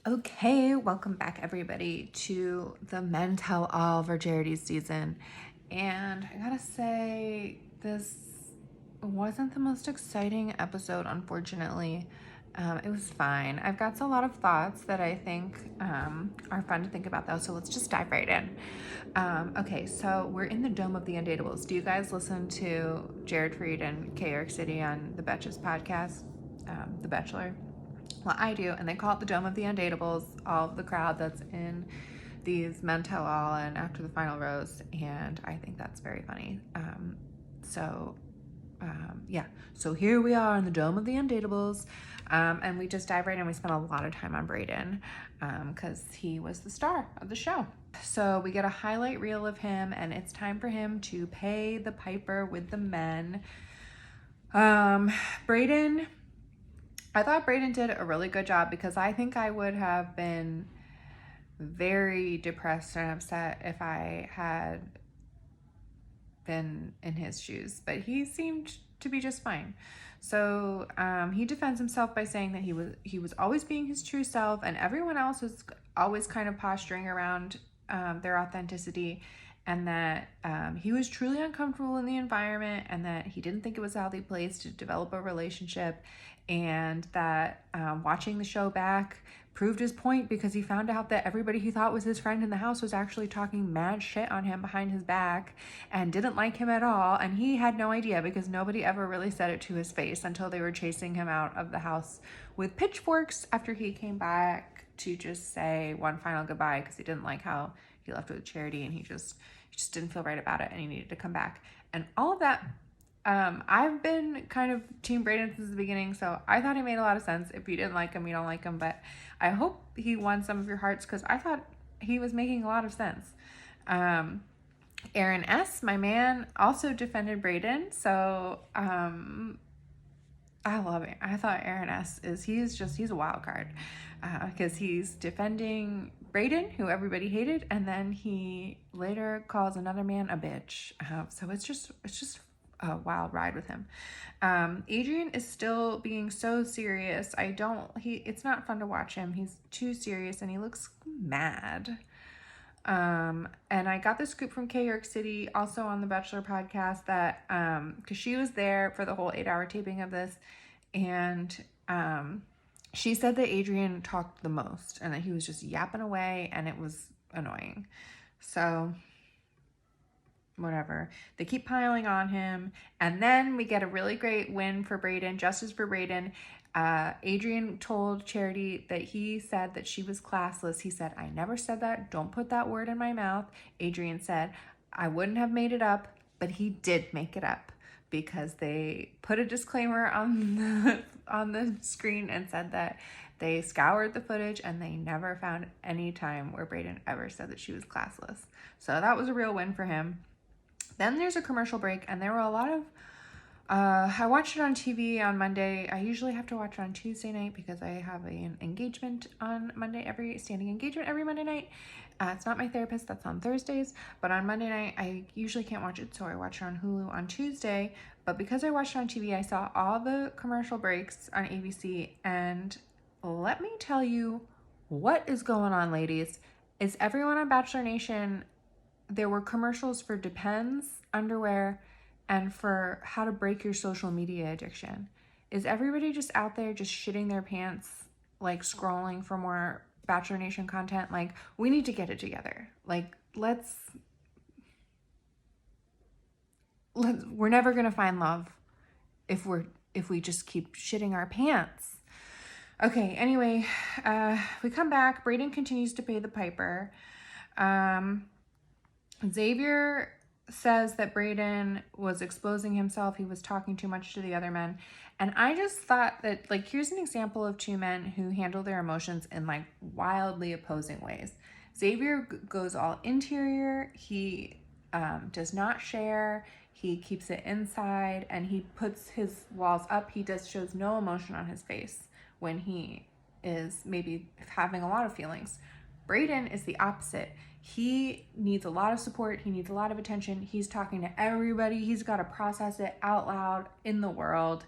Okay, welcome back everybody to the Men Tell All Virginity season. And I gotta say, this wasn't the most exciting episode, unfortunately. It was fine. I've got a lot of thoughts that I think are fun to think about, though, so let's just dive right in. Okay, so we're in the Dome of the Undateables. Do you guys listen to Jared Freed and K. York City on the Betches podcast, The Bachelor? Well, I do, and they call it the Dome of the Undateables, all of the crowd that's in these Men Tell All and After the Final Rose, and I think that's very funny. So here we are in the Dome of the Undateables, and we just dive right in. We spent a lot of time on Brayden because he was the star of the show. So we get a highlight reel of him, and it's time for him to pay the piper with the men. Brayden... I thought Brayden did a really good job because I think I would have been very depressed and upset if I had been in his shoes, but he seemed to be just fine. So he defends himself by saying that he was always being his true self, and everyone else was always kind of posturing around their authenticity, and that he was truly uncomfortable in the environment, and that he didn't think it was a healthy place to develop a relationship, and that watching the show back proved his point because he found out that everybody he thought was his friend in the house was actually talking mad shit on him behind his back and didn't like him at all, and he had no idea because nobody ever really said it to his face until they were chasing him out of the house with pitchforks after he came back to just say one final goodbye because he didn't like how he left with Charity, and he just didn't feel right about it, and he needed to come back. And all of that, I've been kind of Team Brayden since the beginning, so I thought he made a lot of sense. If you didn't like him, you don't like him, but I hope he won some of your hearts because I thought he was making a lot of sense. Aaron S., my man, also defended Brayden, so I love it. I thought Aaron S. he's a wild card because he's defending Brayden, who everybody hated, and then he later calls another man a bitch. So it's just a wild ride with him. Adrian is still being so serious. It's not fun to watch him. He's too serious and he looks mad. And I got the scoop from K. York City, also on the Bachelor podcast, that because she was there for the whole 8-hour taping of this, and she said that Adrian talked the most and that he was just yapping away and it was annoying. So whatever. They keep piling on him, and then we get a really great win for Brayden, justice for Brayden. Adrian told Charity that he said that she was classless. He said, "I never said that. Don't put that word in my mouth." Adrian said, "I wouldn't have made it up," but he did make it up because they put a disclaimer on the screen and said that they scoured the footage and they never found any time where Brayden ever said that she was classless. So that was a real win for him. Then there's a commercial break, and there were a lot of I watched it on TV on Monday. I usually have to watch it on Tuesday night because I have an engagement on Monday, standing engagement every Monday night. It's not my therapist, that's on Thursdays, but on Monday night I usually can't watch it, so I watch it on Hulu on Tuesday. But because I watched it on TV, I saw all the commercial breaks on ABC, and let me tell you what is going on, ladies. Is everyone on Bachelor Nation? There were commercials for Depends underwear and for how to break your social media addiction. Is everybody just out there just shitting their pants, like scrolling for more Bachelor Nation content? Like, we need to get it together. Like, we're never gonna find love if we just keep shitting our pants. Okay, anyway, we come back. Brayden continues to pay the piper. Xavier says that Brayden was exposing himself. He was talking too much to the other men. And I just thought that, like, here's an example of two men who handle their emotions in, like, wildly opposing ways. Xavier goes all interior. He does not share. He keeps it inside, and he puts his walls up. He shows no emotion on his face when he is maybe having a lot of feelings. Brayden is the opposite. He needs a lot of support. He needs a lot of attention. He's talking to everybody. He's got to process it out loud in the world.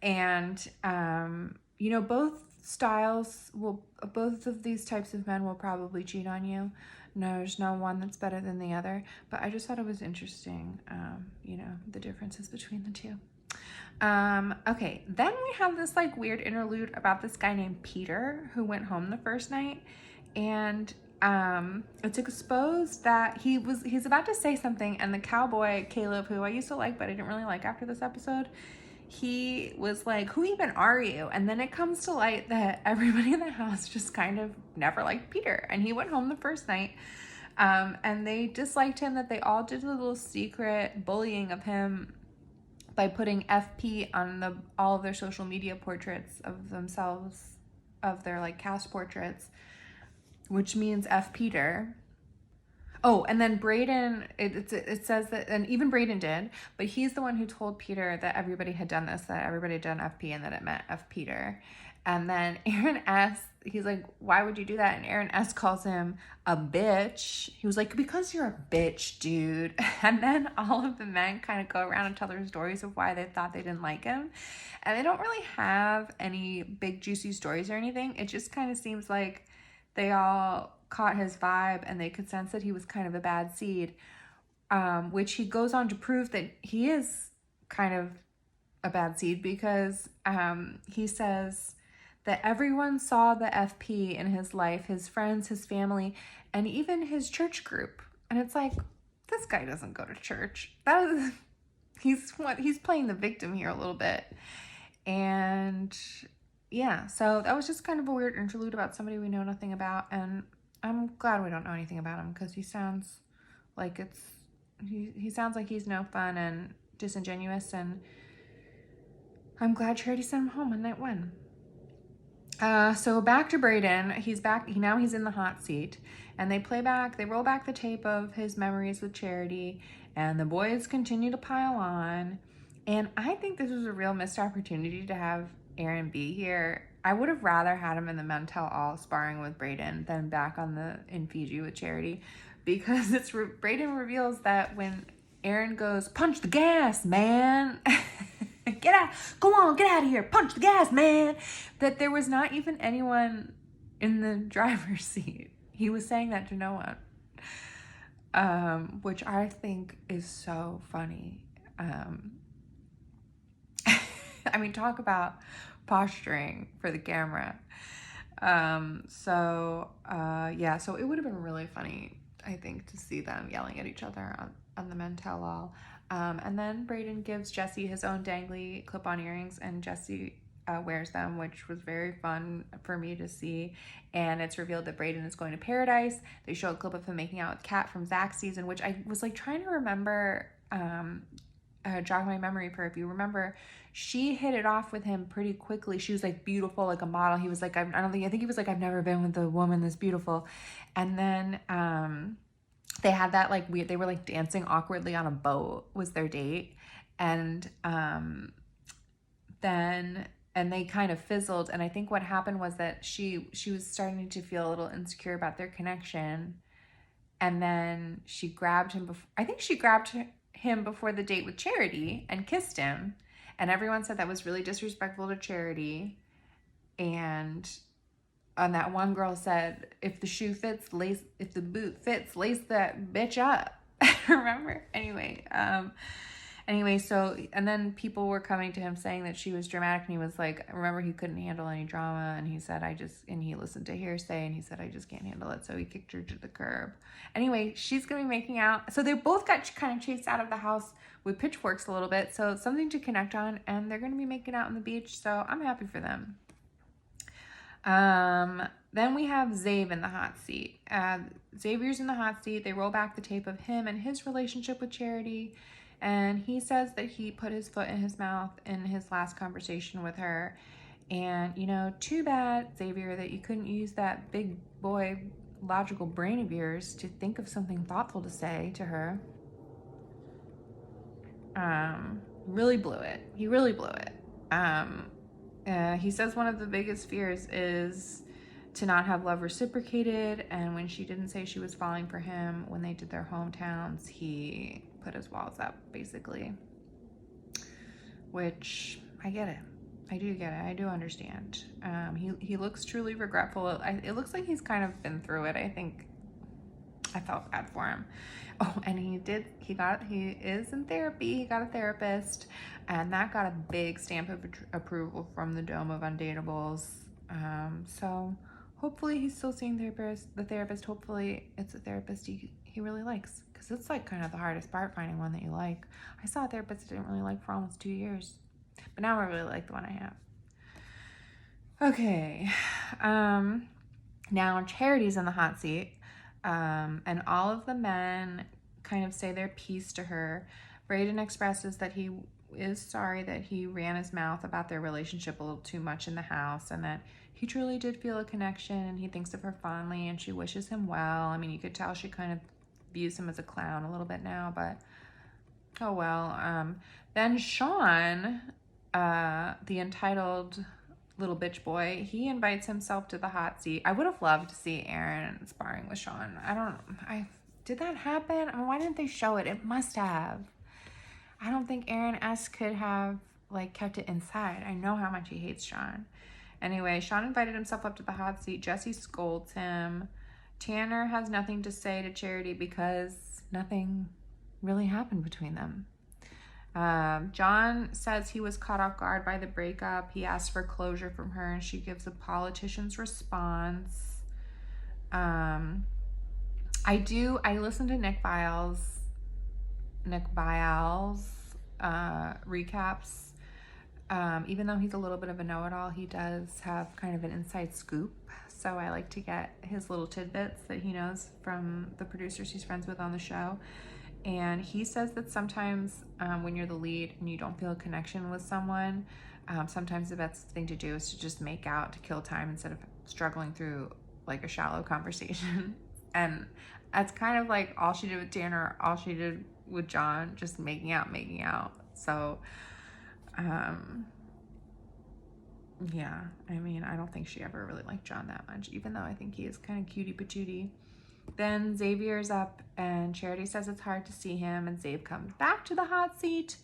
And, both styles will, both of these types of men will probably cheat on you. No, there's no one that's better than the other, but I just thought it was interesting, you know, the differences between the two. Okay, then we have this like weird interlude about this guy named Peter who went home the first night, and it's exposed that he's about to say something, and the cowboy Caleb, who I used to like but I didn't really like after this episode, he was like, who even are you? And then it comes to light that everybody in the house just kind of never liked Peter, and he went home the first night, and they disliked him, that they all did a little secret bullying of him by putting FP on all of their social media portraits of themselves, of their like cast portraits, which means F Peter. Oh, and then Brayden, it says that, and even Brayden did, but he's the one who told Peter that everybody had done this, that everybody had done FP and that it meant F Peter. And then Aaron S., he's like, why would you do that? And Aaron S. calls him a bitch. He was like, because you're a bitch, dude. And then all of the men kind of go around and tell their stories of why they thought they didn't like him. And they don't really have any big juicy stories or anything. It just kind of seems like they all caught his vibe and they could sense that he was kind of a bad seed, which he goes on to prove that he is kind of a bad seed, because he says that everyone saw the FP in his life, his friends, his family, and even his church group. And it's like, this guy doesn't go to church. He's playing the victim here a little bit. And yeah, so that was just kind of a weird interlude about somebody we know nothing about, and I'm glad we don't know anything about him, because he sounds like he sounds like he's no fun and disingenuous, and I'm glad Charity sent him home on night one. So back to Brayden. He's back. Now he's in the hot seat, and they roll back the tape of his memories with Charity, and the boys continue to pile on. And I think this was a real missed opportunity to have Aaron be here. I would have rather had him in the men tell all sparring with Brayden than back in Fiji with Charity, because Brayden reveals that when Aaron goes, punch the gas, man. Get out, go on, get out of here, punch the gas, man. That there was not even anyone in the driver's seat. He was saying that to no one, which I think is so funny. I mean, talk about posturing for the camera. So it would have been really funny, I think, to see them yelling at each other on the men tell all. And then Brayden gives Jesse his own dangly clip-on earrings, and Jesse wears them, which was very fun for me to see. And it's revealed that Brayden is going to Paradise. They show a clip of him making out with Kat from Zach's season, which I was like trying to remember, jog my memory for, if you remember, she hit it off with him pretty quickly. She was like beautiful, like a model. He was like, I think he was like, I've never been with a woman this beautiful. And then they had that like weird, they were like dancing awkwardly on a boat was their date. And they kind of fizzled. And I think what happened was that she was starting to feel a little insecure about their connection. And then she grabbed him him before the date with Charity and kissed him. And everyone said that was really disrespectful to Charity. And that one girl said, if the boot fits, lace that bitch up. Remember? Anyway, so, and then people were coming to him saying that she was dramatic, and he was like, remember, he couldn't handle any drama, and he said, and he listened to hearsay, and he said, I just can't handle it, so he kicked her to the curb. Anyway, she's gonna be making out, so they both got kind of chased out of the house with pitchforks a little bit, so something to connect on, and they're gonna be making out on the beach, so I'm happy for them. Then we have Xav in the hot seat. Xavier's in the hot seat. They roll back the tape of him and his relationship with Charity, and he says that he put his foot in his mouth in his last conversation with her. And, you know, too bad, Xavier, that you couldn't use that big boy logical brain of yours to think of something thoughtful to say to her. Really blew it. He really blew it. He says one of the biggest fears is to not have love reciprocated, and when she didn't say she was falling for him when they did their hometowns, he put his walls up, basically. Which, I get it. I do get it. I do understand. He looks truly regretful. It looks like he's kind of been through it. I think I felt bad for him. Oh, and he is in therapy. He got a therapist, and that got a big stamp of approval from the Dome of Undateables. So hopefully he's still seeing the therapist. Hopefully it's a therapist he really likes, because it's like kind of the hardest part, finding one that you like. I saw a therapist I didn't really like for almost 2 years, but now I really like the one I have. Okay. Now Charity's in the hot seat. And all of the men kind of say their piece to her. Brayden expresses that he is sorry that he ran his mouth about their relationship a little too much in the house, and that he truly did feel a connection, and he thinks of her fondly, and she wishes him well. I mean, you could tell she kind of views him as a clown a little bit now, but oh well. Then Sean, the entitled little bitch boy, he invites himself to the hot seat. I would have loved to see Aaron sparring with Sean. Did that happen? I mean, why didn't they show it? It must have. I don't think Aaron S could have like kept it inside. I know how much he hates Sean. Anyway, Sean invited himself up to the hot seat. Jesse scolds him. Tanner has nothing to say to Charity because nothing really happened between them. John says he was caught off guard by the breakup. He asks for closure from her, and she gives a politician's response. I listened to Nick Viall's recaps. Even though he's a little bit of a know-it-all, he does have kind of an inside scoop. So I like to get his little tidbits that he knows from the producers he's friends with on the show. And he says that sometimes when you're the lead and you don't feel a connection with someone, sometimes the best thing to do is to just make out to kill time instead of struggling through like a shallow conversation. And that's kind of like all she did with Tanner, all she did with John, just making out. So, yeah, I mean, I don't think she ever really liked John that much, even though I think he is kind of cutie patootie. Then Xavier's up, and Charity says it's hard to see him, and Xav comes back to the hot seat.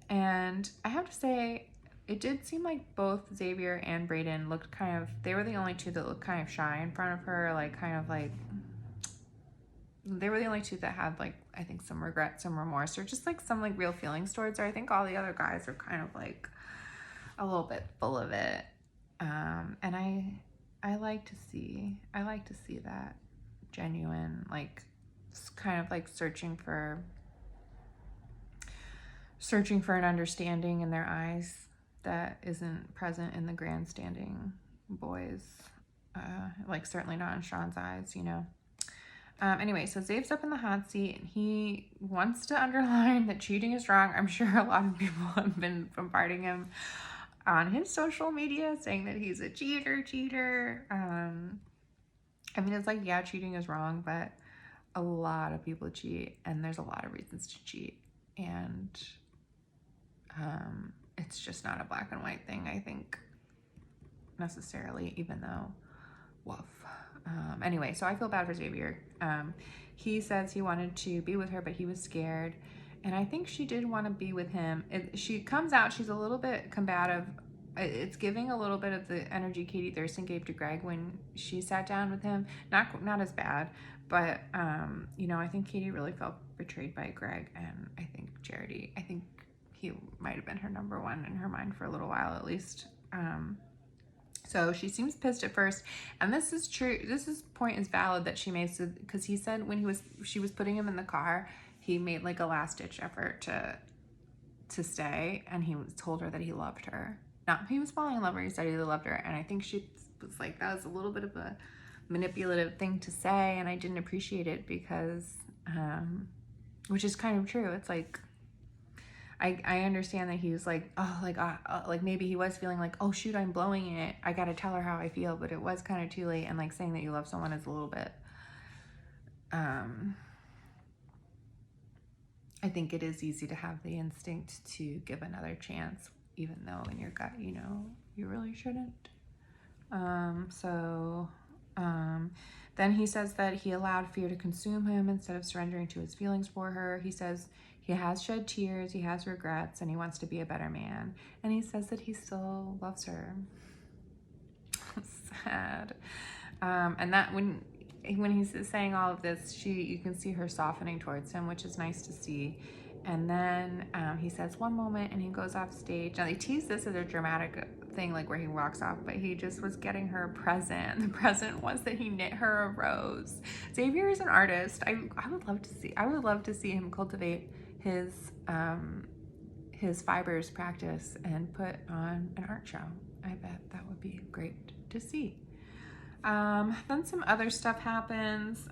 And I have to say, it did seem like both Xavier and Brayden looked they were the only two that looked kind of shy in front of her, they were the only two that had like, I think, some regret, some remorse, or just like some like real feelings towards her. I think all the other guys are kind of like a little bit full of it. And I like to see that genuine, like kind of like searching for an understanding in their eyes that isn't present in the grandstanding boys, like certainly not in Sean's eyes, you know. Anyway, so Zav's up in the hot seat, and he wants to underline that cheating is wrong. I'm sure a lot of people have been bombarding him on his social media saying that he's a cheater. I mean, it's like, yeah, cheating is wrong, but a lot of people cheat, and there's a lot of reasons to cheat. And it's just not a black and white thing, I think, necessarily, even though, woof. Anyway, so I feel bad for Xavier. He says he wanted to be with her, but he was scared. And I think she did want to be with him. She comes out, she's a little bit combative. It's giving a little bit of the energy Katie Thurston gave to Greg when she sat down with him. Not as bad, but you know, I think Katie really felt betrayed by Greg, and I think Charity, I think he might have been her number one in her mind for a little while at least. So she seems pissed at first, and this is true. Point is valid that she made, because he said when she was putting him in the car, he made like a last ditch effort to stay, and he told her that he loved her. Not he was falling in love, or he said he loved her, and I think she was like, that was a little bit of a manipulative thing to say, and I didn't appreciate it because, which is kind of true. It's like, I understand that he was like, like maybe he was feeling like, oh shoot, I'm blowing it, I gotta tell her how I feel, but it was kind of too late, and like saying that you love someone is a little bit, I think it is easy to have the instinct to give another chance, even though in your gut, you know, you really shouldn't. Then he says that he allowed fear to consume him instead of surrendering to his feelings for her. He says He has shed tears, he has regrets, and he wants to be a better man. And he says that he still loves her. Sad. And that when he's saying all of this, you can see her softening towards him, which is nice to see. And then he says one moment and he goes off stage. Now they tease this as a dramatic thing, like where he walks off, but he just was getting her a present. The present was that he knit her a rose. Xavier is an artist. I would love to see him cultivate his fibers practice and put on an art show. I bet that would be great to see. Then some other stuff happens.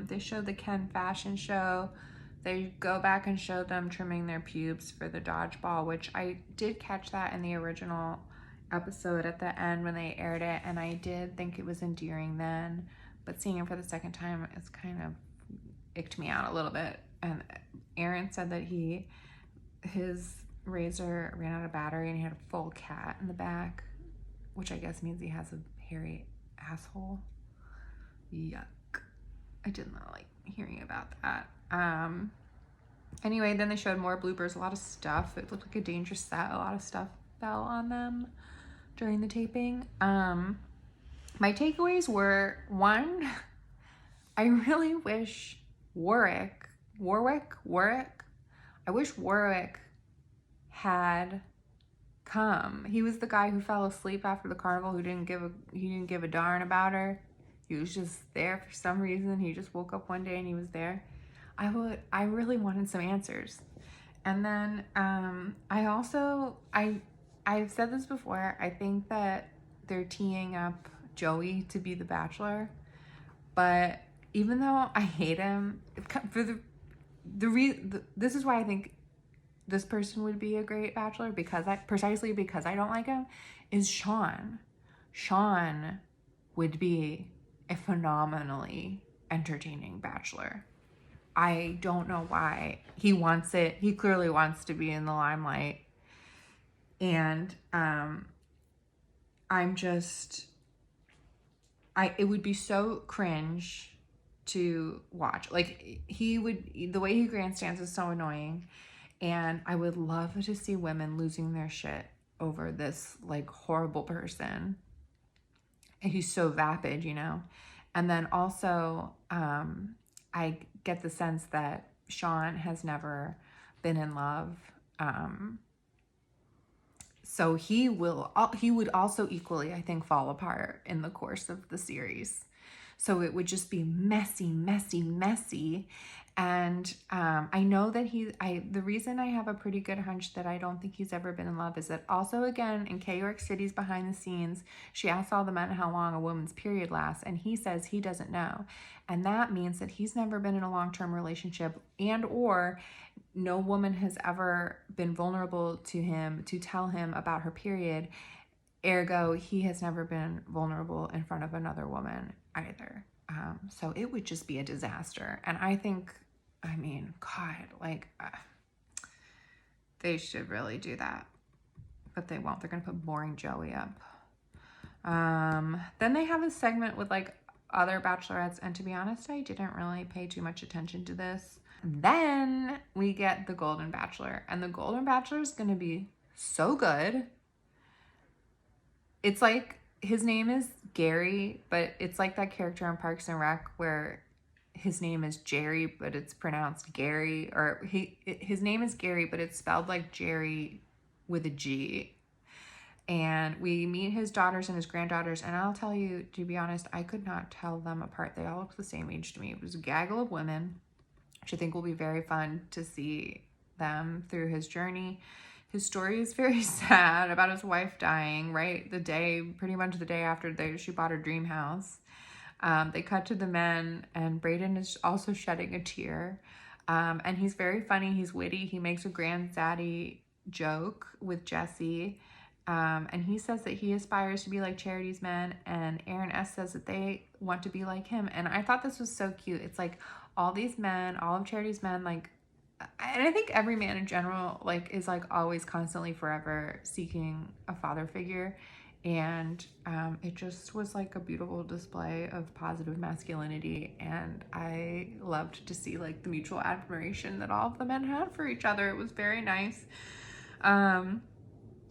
They show the Ken fashion show. They go back and show them trimming their pubes for the dodgeball, which I did catch that in the original episode at the end when they aired it, and I did think it was endearing then, but seeing it for the second time, it's kind of icked me out a little bit. And Aaron said that his razor ran out of battery and he had a full cat in the back, which I guess means he has a hairy asshole. Yuck. I did not like hearing about that. Anyway, then they showed more bloopers, a lot of stuff. It looked like a dangerous set. A lot of stuff fell on them during the taping. My takeaways were, one, I really wish Warwick, I wish Warwick had come. He was the guy who fell asleep after the carnival, who didn't give a darn about her. He was just there for some reason. He just woke up one day and he was there. I really wanted some answers. And then I've said this before, I think that they're teeing up Joey to be the Bachelor, but even though I hate him, this is why I think this person would be a great Bachelor, precisely because I don't like him, is Sean. Sean would be a phenomenally entertaining Bachelor. I don't know why. He wants it. He clearly wants to be in the limelight. And it would be so cringe to watch. Like, the way he grandstands is so annoying. And I would love to see women losing their shit over this, like, horrible person. And he's so vapid, you know? And then also, I get the sense that Sean has never been in love. So he would also equally, I think, fall apart in the course of the series. So it would just be messy, messy, messy. And I know that the reason I have a pretty good hunch that I don't think he's ever been in love is that also, again, in K York City's behind the scenes, she asks all the men how long a woman's period lasts, and he says he doesn't know. And that means that he's never been in a long-term relationship, and or no woman has ever been vulnerable to him to tell him about her period. Ergo, he has never been vulnerable in front of another woman either. So it would just be a disaster. And I think, I mean, God, like, they should really do that. But they won't. They're going to put boring Joey up. Then they have a segment with, like, other bachelorettes. And to be honest, I didn't really pay too much attention to this. Then we get the Golden Bachelor. And the Golden Bachelor is going to be so good. It's like, his name is Gary, but it's like that character on Parks and Rec where his name is Jerry, but it's pronounced Gary. Or his name is Gary, but it's spelled like Jerry with a G. And we meet his daughters and his granddaughters, and I'll tell you, to be honest, I could not tell them apart. They all look the same age to me. It was a gaggle of women, which I think will be very fun to see them through his journey. His story is very sad about his wife dying, right? Pretty much the day after she bought her dream house. They cut to the men, and Brayden is also shedding a tear. And he's very funny. He's witty. He makes a granddaddy joke with Jesse. And he says that he aspires to be like Charity's men, and Aaron S. says that they want to be like him. And I thought this was so cute. It's like all these men, all of Charity's men, like, and I think every man in general, like, is like always constantly forever seeking a father figure. And it just was like a beautiful display of positive masculinity, and I loved to see like the mutual admiration that all of the men had for each other. It was very nice.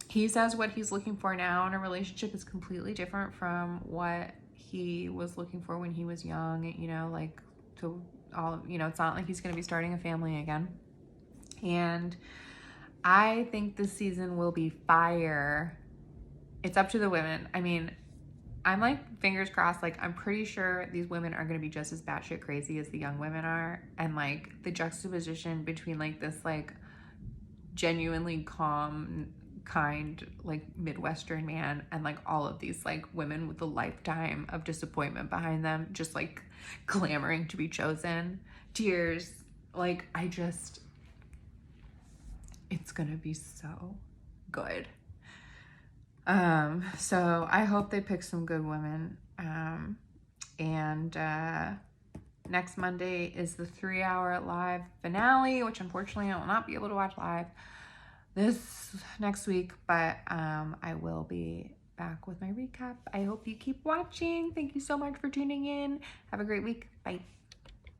He says what he's looking for now in a relationship is completely different from what he was looking for when he was young, you know, like to all, you know, it's not like he's going to be starting a family again. And I think this season will be fire. It's up to the women. I mean, I'm like fingers crossed, like I'm pretty sure these women are going to be just as batshit crazy as the young women are. And like the juxtaposition between like this like genuinely calm, kind, like Midwestern man and like all of these like women with a lifetime of disappointment behind them, just like clamoring to be chosen, tears, like it's gonna be so good. So I hope they pick some good women. And next Monday is the 3-hour live finale, which unfortunately I will not be able to watch live this next week, but I will be back with my recap. I hope you keep watching. Thank you so much for tuning in. Have a great week. Bye.